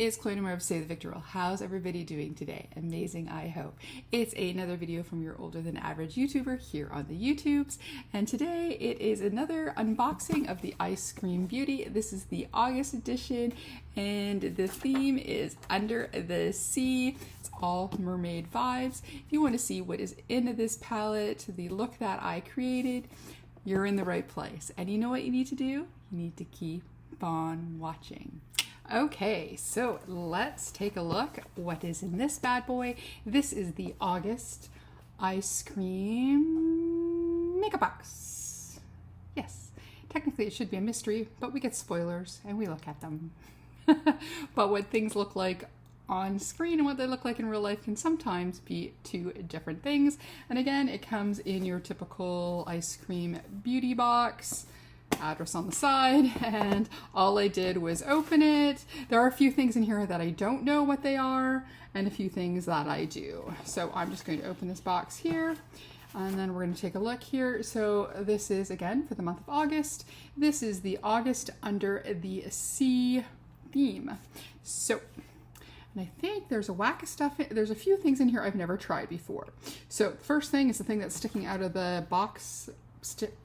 it's Chloe of Say the Victorial. How's everybody doing today? Amazing, I hope. It's another video from your older than average YouTuber here on the YouTubes. And today it is another unboxing of the Eyescream Beauty. This is the August edition and the theme is Under the Sea. It's all mermaid vibes. If you want to see what is in this palette, the look that I created, you're in the right place. And you know what you need to do? You need to keep on watching. Okay, so let's take a look what is in this bad boy. This is the August Eyescream makeup box. Yes, technically it should be a mystery, but we get spoilers and we look at them. But what things look like on screen and what they look like in real life can sometimes be two different things. And again, it comes in your typical Eyescream beauty box. Address on the side, and all I did was open it. There are a few things in here that I don't know what they are and a few things that I do. So I'm just going to open this box here and then we're going to take a look here. So this is again for the month of August. This is the August Under the Sea theme. So and I think there's a whack of stuff. There's a few things in here I've never tried before. So the first thing is the thing that's sticking out of the box,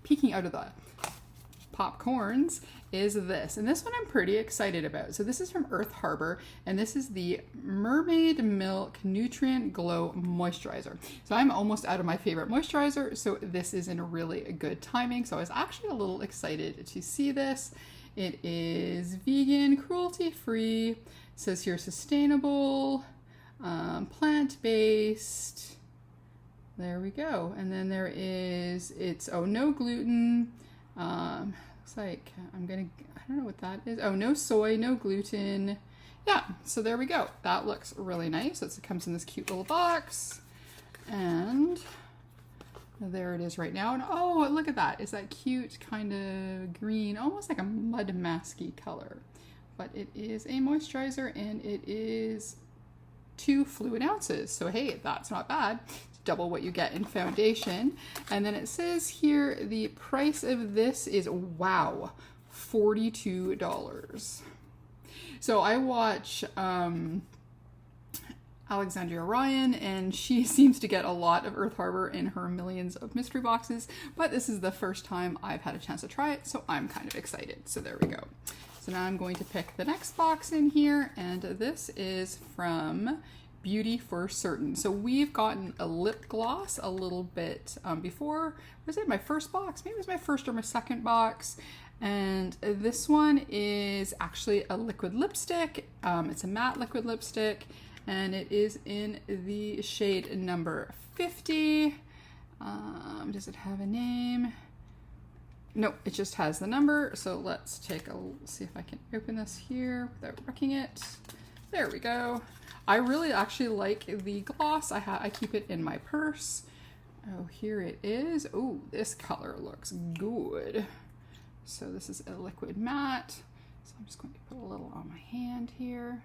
peeking out of the popcorns is this, and this one I'm pretty excited about. So this is from Earth Harbor, and this is the Mermaid Milk Nutrient Glow Moisturizer. So I'm almost out of my favorite moisturizer, so this is in really good timing. So I was actually a little excited to see this. It is vegan, cruelty-free. It says here sustainable, plant-based. There we go. And then there is, it's, oh, no gluten. Looks like I don't know what that is. Oh, no soy, no gluten. Yeah, so there we go. That looks really nice. It comes in this cute little box. And there it is right now. And oh, look at that. It's that cute kind of green, almost like a mud masky color. But it is a moisturizer and it is 2 fluid ounces. So hey, that's not bad. Double what you get in foundation. And then it says here the price of this is, wow, $42. So I watch Alexandria Ryan, and she seems to get a lot of Earth Harbor in her millions of mystery boxes, but this is the first time I've had a chance to try it, so I'm kind of excited. So there we go. So now I'm going to pick the next box in here, and this is from Beauty for Certain. So we've gotten a lip gloss a little bit before. Was it my first box? Maybe it was my first or my second box. And this one is actually a liquid lipstick. It's a matte liquid lipstick and it is in the shade number 50. Does it have a name? Nope, it just has the number. So let's see if I can open this here without wrecking it. There we go. I really actually like the gloss. I keep it in my purse. Oh, here it is. Oh, this color looks good. So this is a liquid matte. So I'm just going to put a little on my hand here.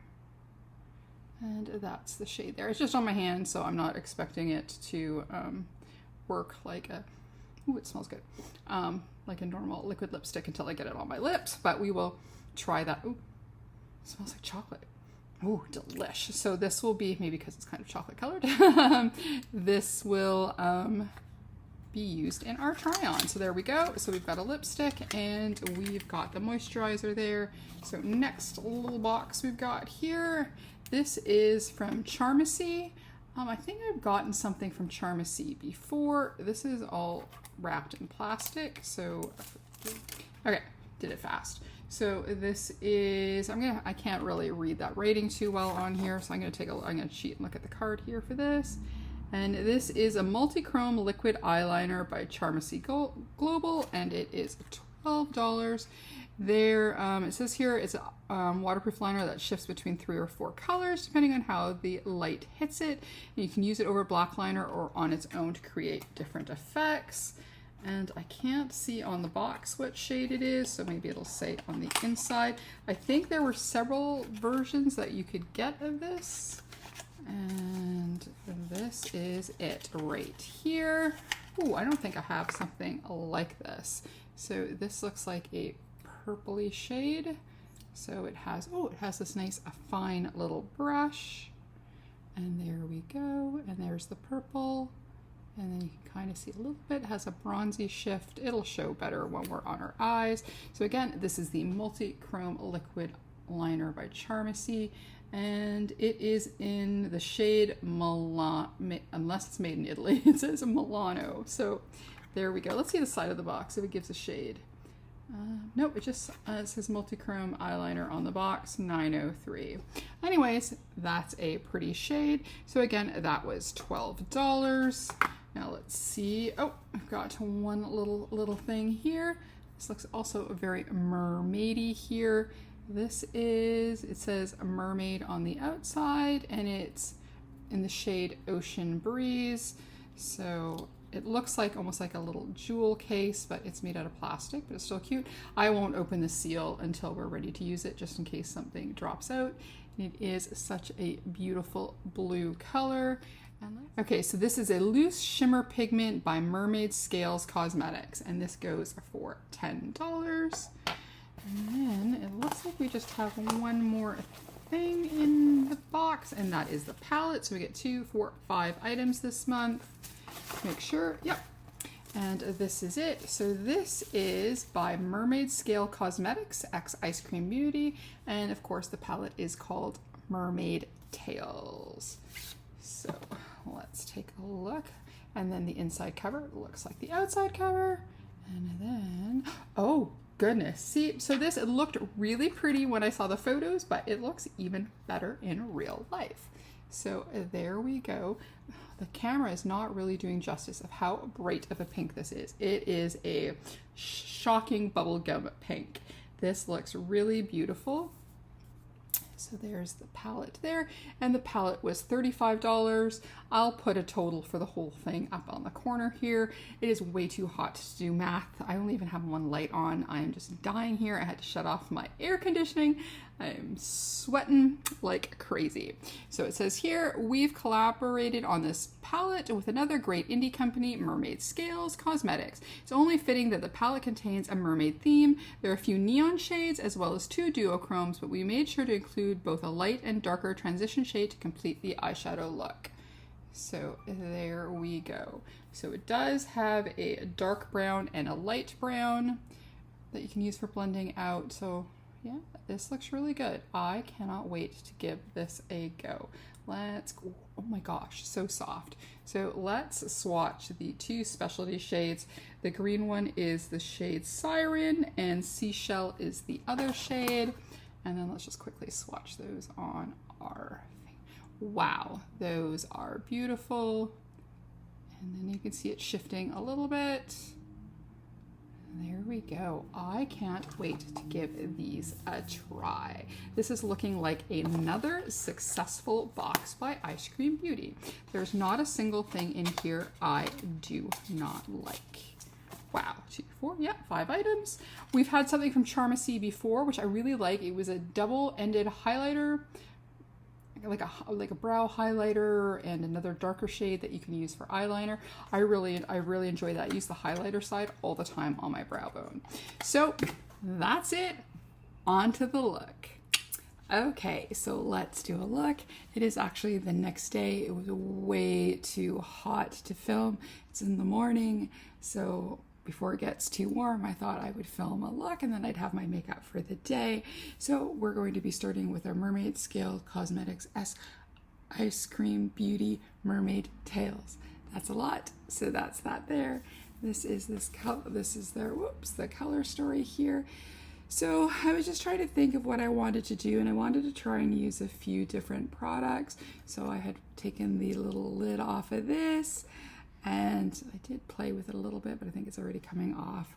And that's the shade there. It's just on my hand, so I'm not expecting it to work like a, ooh, it smells good. Like a normal liquid lipstick until I get it on my lips, but we will try that. Ooh, it smells like chocolate. Oh, delish. So this will be, maybe because it's kind of chocolate colored, this will be used in our try on. So there we go. So we've got a lipstick and we've got the moisturizer there. So next little box we've got here. This is from Charmacy. I think I've gotten something from Charmacy before. This is all wrapped in plastic. So, okay, did it fast. So this is, I can't really read that rating too well on here, so I'm going to cheat and look at the card here for this. And this is a multi-chrome liquid eyeliner by Charmacy Global, and it is $12. There, it says here it's a waterproof liner that shifts between 3 or 4 colors depending on how the light hits it. And you can use it over black liner or on its own to create different effects. And I can't see on the box what shade it is, so maybe it'll say on the inside. I think there were several versions that you could get of this. And this is it right here. Ooh, I don't think I have something like this. So this looks like a purpley shade. So it has, oh, it has this nice fine little brush. And there we go. And there's the purple. And then you can kind of see a little bit, it has a bronzy shift. It'll show better when we're on our eyes. So again, this is the Multi-Chrome Liquid Liner by Charmacy. And it is in the shade Milano, unless it's made in Italy, it says Milano. So there we go. Let's see the side of the box if it gives a shade. Nope, it just says Multi-Chrome Eyeliner on the box, 903. Anyways, that's a pretty shade. So again, that was $12. Now let's see. Oh, I've got one little thing here. This looks also very mermaidy here. This is, it says Mermaid on the outside, and it's in the shade Ocean Breeze. So it looks like almost like a little jewel case, but it's made out of plastic, but it's still cute. I won't open the seal until we're ready to use it, just in case something drops out. And it is such a beautiful blue color. Okay, so this is a loose shimmer pigment by Mermaid Scales Cosmetics, and this goes for $10. And then it looks like we just have one more thing in the box, and that is the palette. So we get 2, 4, 5 items this month. Make sure, yep. And this is it. So this is by Mermaid Scale Cosmetics x Eyescream Beauty, and of course the palette is called Mermaid Tales. So let's take a look. And then the inside cover looks like the outside cover. And then, oh goodness. See, so this, it looked really pretty when I saw the photos, but it looks even better in real life. So there we go. The camera is not really doing justice of how bright of a pink this is. It is a shocking bubblegum pink. This looks really beautiful. So there's the palette there, and the palette was $35. I'll put a total for the whole thing up on the corner here. It is way too hot to do math. I only even have one light on. I am just dying here. I had to shut off my air conditioning. I'm sweating like crazy. So it says here, we've collaborated on this palette with another great indie company, Mermaid Scales Cosmetics. It's only fitting that the palette contains a mermaid theme. There are a few neon shades as well as 2 duochromes, but we made sure to include both a light and darker transition shade to complete the eyeshadow look. So there we go. So it does have a dark brown and a light brown that you can use for blending out. So yeah, this looks really good. I cannot wait to give this a go. Let's go. Oh my gosh, so soft. So let's swatch the 2 specialty shades. The green one is the shade Siren, and Seashell is the other shade. And then let's just quickly swatch those on our thing. Wow, those are beautiful. And then you can see it shifting a little bit. There we go. I can't wait to give these a try. This is looking like another successful box by Eyescream Beauty. There's not a single thing in here I do not like. Wow, 2, 4, yeah, 5 items. We've had something from Charmacy before, which I really like. It was a double-ended highlighter, like a brow highlighter and another darker shade that you can use for eyeliner. I really enjoy that. I use the highlighter side all the time on my brow bone. So that's it. On to the look. Okay, so let's do a look. It is actually the next day. It was way too hot to film. It's in the morning, so before it gets too warm, I thought I would film a look and then I'd have my makeup for the day. So we're going to be starting with our Mermaid Scale Cosmetics Eyescream Beauty Mermaid Tales. That's a lot, so that's that there. This is the color story here. So I was just trying to think of what I wanted to do, and I wanted to try and use a few different products. So I had taken the little lid off of this, and I did play with it a little bit, but I think it's already coming off.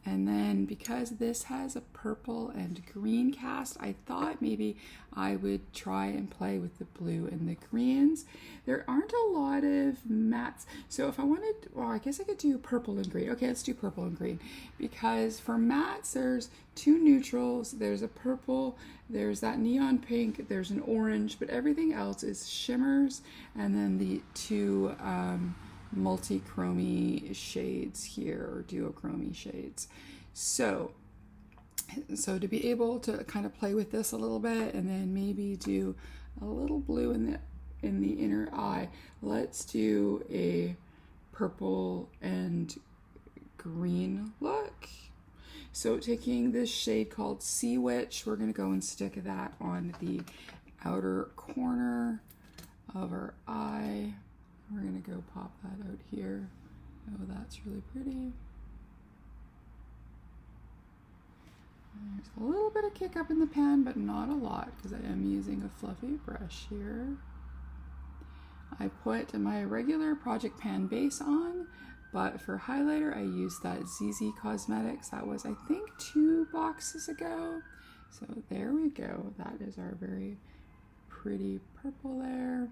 And then because this has a purple and green cast, I thought maybe I would try and play with the blue and the greens. There aren't a lot of mattes. So if I wanted, well, I guess I could do purple and green. Okay, let's do purple and green. Because for mattes, there's 2 neutrals, there's a purple, there's that neon pink, there's an orange, but everything else is shimmers, and then the 2 multi-chromey shades here, or duochromey shades. So So to be able to kind of play with this a little bit and then maybe do a little blue in the inner eye, let's do a purple and green look. So taking this shade called Sea Witch, we're going to go and stick that on the outer corner of our eye. We're going to go pop that out here. Oh, that's really pretty. There's a little bit of kick up in the pan, but not a lot because I am using a fluffy brush here. I put my regular Project Pan base on, but for highlighter I used that ZZ Cosmetics. That was, I think, 2 boxes ago. So there we go. That is our very pretty purple there.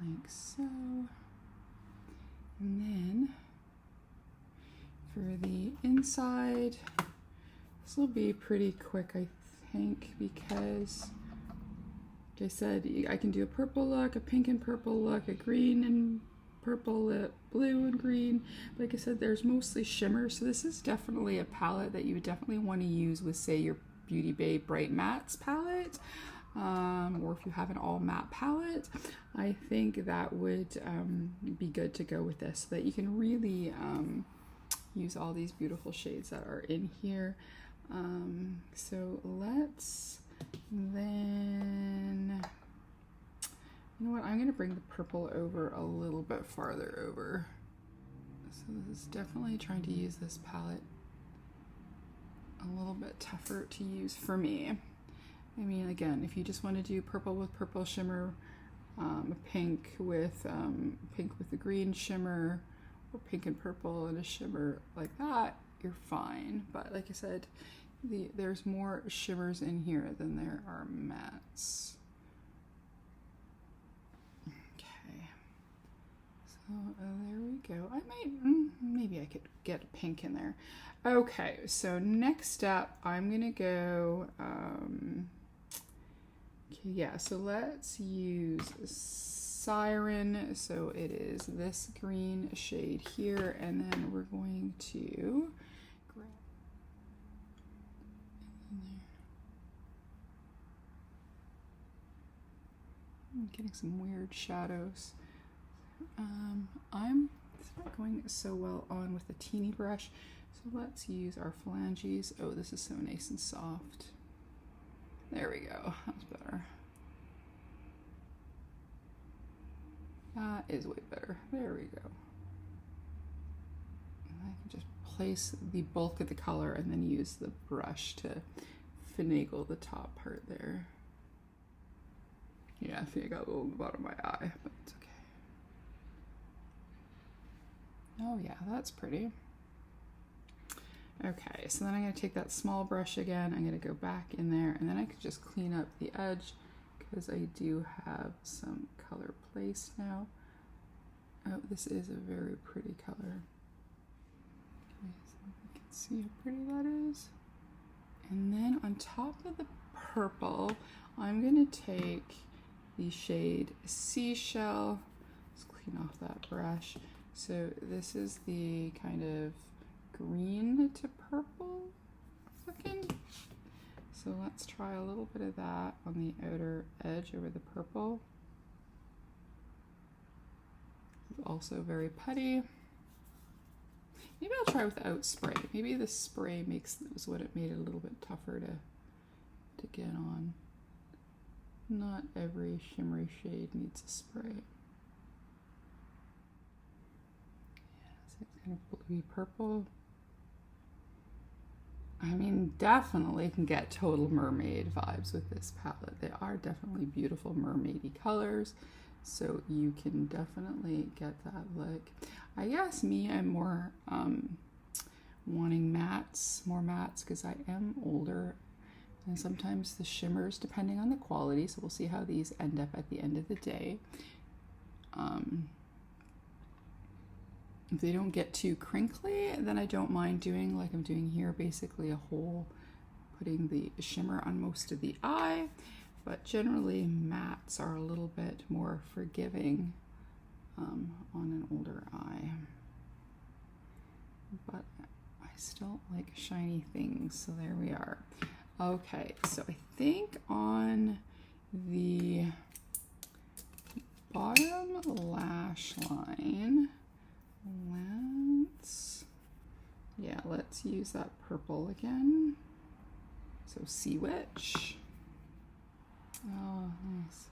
Like so. And then for the inside, this will be pretty quick, I think, because like I said, I can do a purple look, a pink and purple look, a green and purple lip, blue and green. Like I said, there's mostly shimmer, so this is definitely a palette that you would definitely want to use with, say, your Beauty Bay Bright Mattes palette. Or if you have an all matte palette, I think that would be good to go with this, so that you can really use all these beautiful shades that are in here. So let's then, you know what, I'm going to bring the purple over a little bit farther over. So this is definitely trying to use this palette a little bit tougher to use for me. I mean, again, if you just want to do purple with purple shimmer, pink with the green shimmer, or pink and purple and a shimmer like that, you're fine. But like I said, there's more shimmers in here than there are mattes. Okay, so there we go. I might, maybe I could get a pink in there. Okay, so next up, I'm gonna go. Yeah, so let's use Siren. So it is this green shade here, and then we're going to grab I'm getting some weird shadows. It's not going so well on with the teeny brush, so let's use our phalanges. Oh, this is so nice and soft. There we go, that's better. That is way better. There we go. And I can just place the bulk of the color and then use the brush to finagle the top part there. Yeah, I think I got a little in the bottom of my eye, but it's okay. Oh yeah, that's pretty. Okay, so then I'm going to take that small brush again, I'm going to go back in there, and then I could just clean up the edge because I do have some color placed now. Oh, this is a very pretty color. Okay, so you can see how pretty that is. And then on top of the purple, I'm going to take the shade Seashell. Let's clean off that brush. So this is the kind of green to purple looking. So let's try a little bit of that on the outer edge over the purple. It's also very putty. Maybe I'll try without spray. Maybe the spray was what it made it a little bit tougher to get on. Not every shimmery shade needs a spray. Yeah, so it's kind of bluey purple. I mean, definitely can get total mermaid vibes with this palette. They are definitely beautiful mermaidy colors, so you can definitely get that look. I guess I'm more wanting mattes, more mattes, because I am older, and sometimes the shimmers, depending on the quality, so we'll see how these end up at the end of the day. If they don't get too crinkly, then I don't mind doing like I'm doing here, basically a whole, putting the shimmer on most of the eye. But generally mattes are a little bit more forgiving on an older eye. But I still like shiny things, so there we are. Okay, so I think on the bottom lash line, let's use that purple again. So Sea Witch. Oh, nice.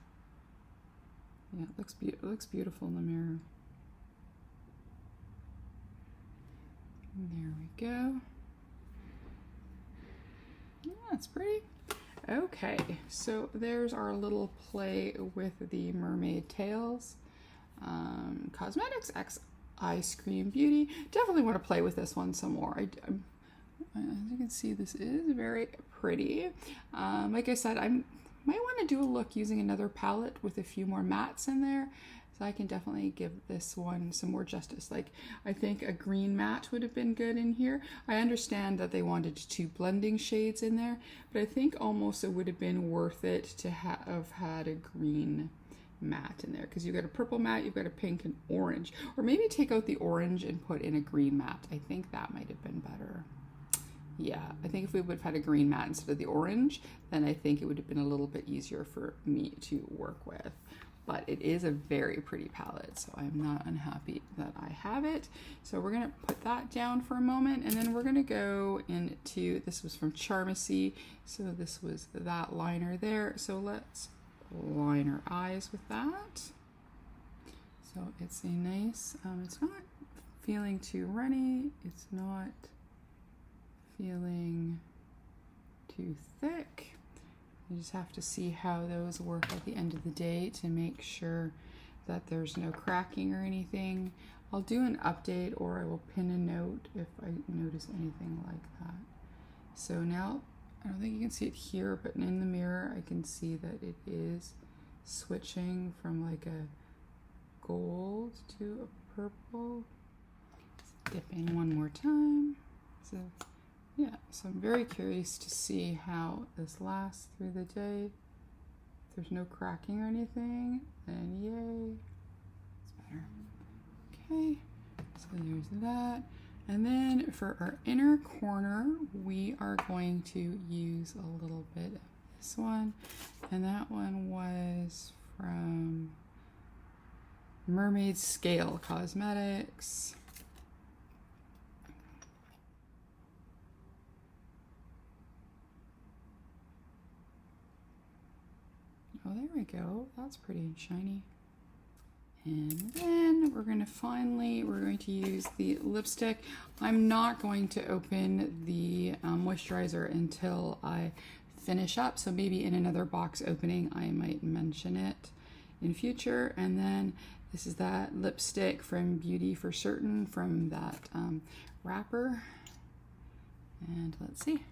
Yeah, it looks beautiful in the mirror. There we go. Yeah, that's pretty. Okay, so there's our little play with the Mermaid Tails. Cosmetics X Eyescream Beauty. Definitely want to play with this one some more. As you can see, this is very pretty. Like I said, I might want to do a look using another palette with a few more mattes in there. So I can definitely give this one some more justice. Like, I think a green matte would have been good in here. I understand that they wanted 2 blending shades in there, but I think almost it would have been worth it to have had a green matte in there, because you've got a purple matte, you've got a pink and orange, or maybe take out the orange and put in a green matte. I think that might have been better. Yeah, I think if we would have had a green matte instead of the orange, then I think it would have been a little bit easier for me to work with. But it is a very pretty palette, so I'm not unhappy that I have it. So we're gonna put that down for a moment, and then we're gonna go into, this was from Charmacy, so this was that liner there. So let's line our eyes with that. So it's a nice, it's not feeling too runny, it's not feeling too thick. You just have to see how those work at the end of the day to make sure that there's no cracking or anything. I'll do an update, or I will pin a note if I notice anything like that. So now, I don't think you can see it here, but in the mirror I can see that it is switching from like a gold to a purple. Let's dip in one more time. So yeah, so I'm very curious to see how this lasts through the day. If there's no cracking or anything, then yay, it's better. Okay, so there's that. And then for our inner corner, we are going to use a little bit of this one. And that one was from Mermaid Scale Cosmetics. Oh, there we go. That's pretty and shiny. And then we're going to use the lipstick. I'm not going to open the moisturizer until I finish up. So maybe in another box opening, I might mention it in future. And then this is that lipstick from Beauty for Certain from that wrapper. And let's see.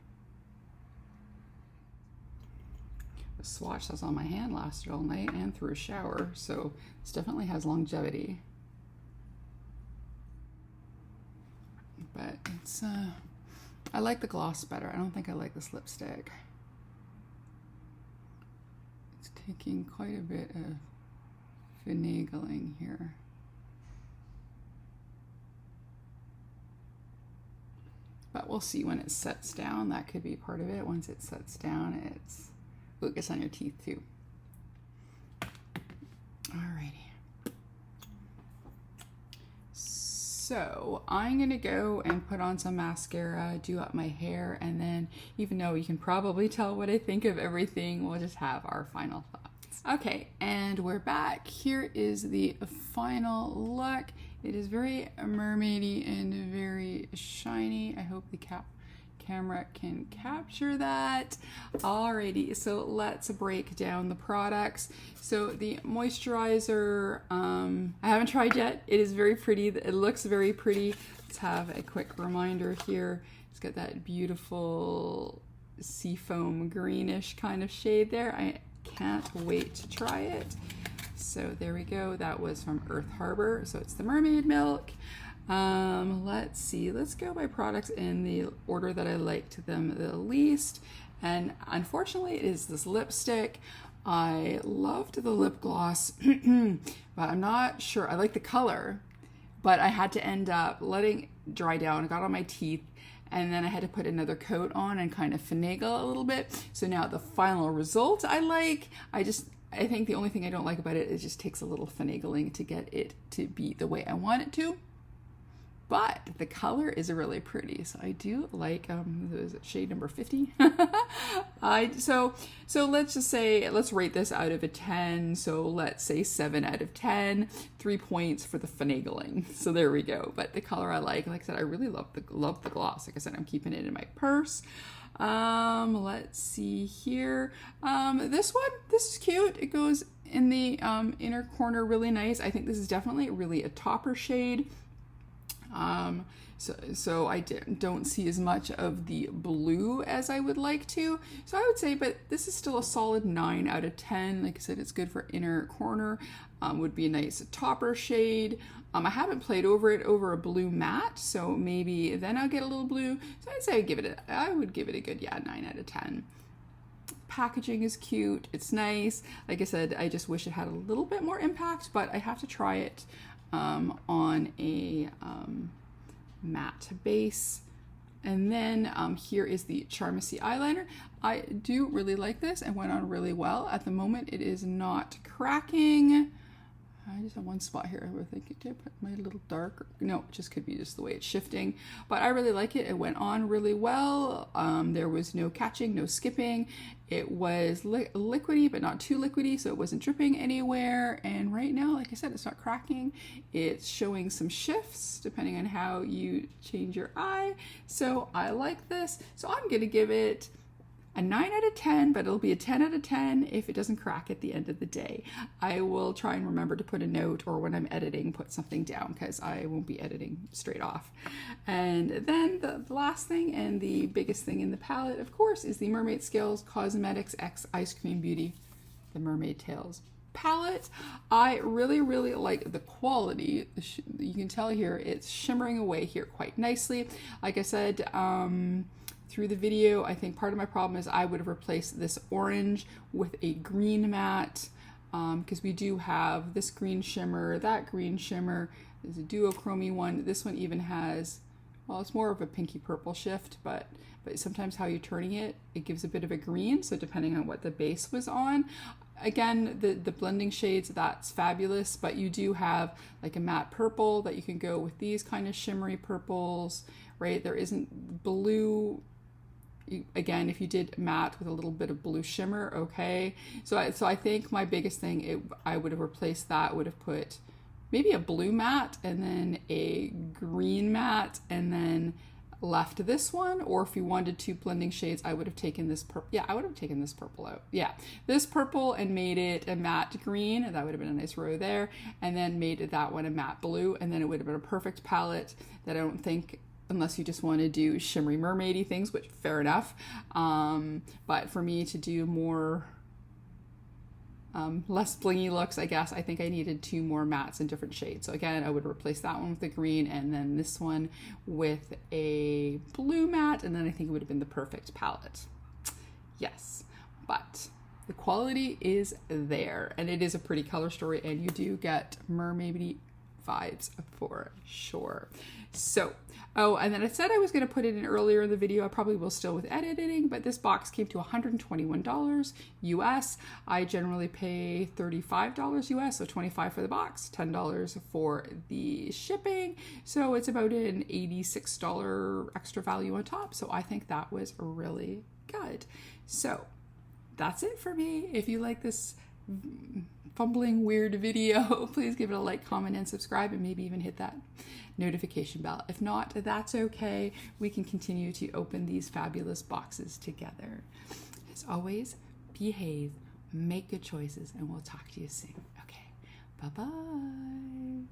The swatch that's on my hand lasted all night and through a shower, so this definitely has longevity. But it's, I like the gloss better. I don't think I like this lipstick. It's taking quite a bit of finagling here. But we'll see when it sets down. That could be part of it. Once it sets down, it gets on your teeth too. Alrighty. So I'm gonna go and put on some mascara, do up my hair, and then, even though you can probably tell what I think of everything, we'll just have our final thoughts. Okay, and we're back. Here is the final look. It is very mermaidy and very shiny. I hope the camera can capture that. Alrighty, so let's break down the products. So the moisturizer, I haven't tried yet. It is very pretty. It looks very pretty. Let's have a quick reminder here. It's got that beautiful seafoam greenish kind of shade there. I can't wait to try it. So there we go. That was from Earth Harbor. So it's the Mermaid Milk. Let's see, let's go by products in the order that I liked them the least. And unfortunately, it is this lipstick. I loved the lip gloss, but I'm not sure. I like the color, but I had to end up letting it dry down. It got on my teeth, and then I had to put another coat on and kind of finagle a little bit. So now the final result I like. I think the only thing I don't like about it is it just takes a little finagling to get it to be the way I want it to. But the color is really pretty, so I do like is it shade number 50? So let's just say, let's rate this out of a 10. So let's say 7 out of 10. 3 points for the finagling. So there we go. But the color I like I said, I really love the gloss. Like I said, I'm keeping it in my purse. Let's see here. This is cute. It goes in the inner corner, really nice. I think this is definitely really a topper shade. So I don't see as much of the blue as I would like to. So I would say, but this is still a solid 9 out of 10. Like I said, it's good for inner corner. Would be a nice topper shade. I haven't played over it over a blue matte, so maybe then I'll get a little blue. So I'd say I would give it a good, 9 out of 10. Packaging is cute. It's nice. Like I said, I just wish it had a little bit more impact, but I have to try it on a matte base. And then here is the Charmacy eyeliner. I do really like this and went on really well. At the moment, it is not cracking. I just have one spot here. I think, did I put my little darker? No, it just could be just the way it's shifting. But I really like it. It went on really well. There was no catching, no skipping. It was liquidy, but not too liquidy, so it wasn't dripping anywhere. And right now, like I said, it's not cracking. It's showing some shifts depending on how you change your eye. So I like this. So I'm going to give it a 9 out of 10, but it'll be a 10 out of 10 if it doesn't crack at the end of the day. I will try and remember to put a note, or when I'm editing, put something down, because I won't be editing straight off. And then the last thing and the biggest thing in the palette, of course, is the Mermaid Skills Cosmetics X Ice Cream Beauty, the Mermaid Tails palette. I really, really like the quality. You can tell here it's shimmering away here quite nicely. Like I said, through the video, I think part of my problem is I would have replaced this orange with a green matte, because we do have this green shimmer, that green shimmer. There's a duochrome one. This one even has, well, it's more of a pinky purple shift, but sometimes how you're turning it, it gives a bit of a green. So depending on what the base was on. Again, the blending shades, that's fabulous, but you do have like a matte purple that you can go with these kind of shimmery purples, right? There isn't blue. Again, if you did matte with a little bit of blue shimmer, okay. So I think my biggest thing, I would have replaced that, would have put maybe a blue matte and then a green matte and then left this one. Or if you wanted two blending shades, I would have taken this purple. Yeah, I would have taken this purple out. Yeah, this purple and made it a matte green. That would have been a nice row there. And then made that one a matte blue. And then it would have been a perfect palette that I don't think, unless you just want to do shimmery mermaidy things, which fair enough. But for me to do more, less blingy looks, I guess, I think I needed two more mattes in different shades. So again, I would replace that one with the green and then this one with a blue matte. And then I think it would have been the perfect palette. Yes, but the quality is there and it is a pretty color story and you do get mermaidy vibes for sure. So, oh, and then I said I was going to put it in earlier in the video. I probably will still with editing, but this box came to $121 US. I generally pay $35 US, so $25 for the box, $10 for the shipping. So it's about an $86 extra value on top. So I think that was really good. So that's it for me. If you like this fumbling weird video, please give it a like, comment, and subscribe, and maybe even hit that notification bell. If not, that's okay. We can continue to open these fabulous boxes together. As always, behave, make good choices, and we'll talk to you soon. Okay, bye-bye.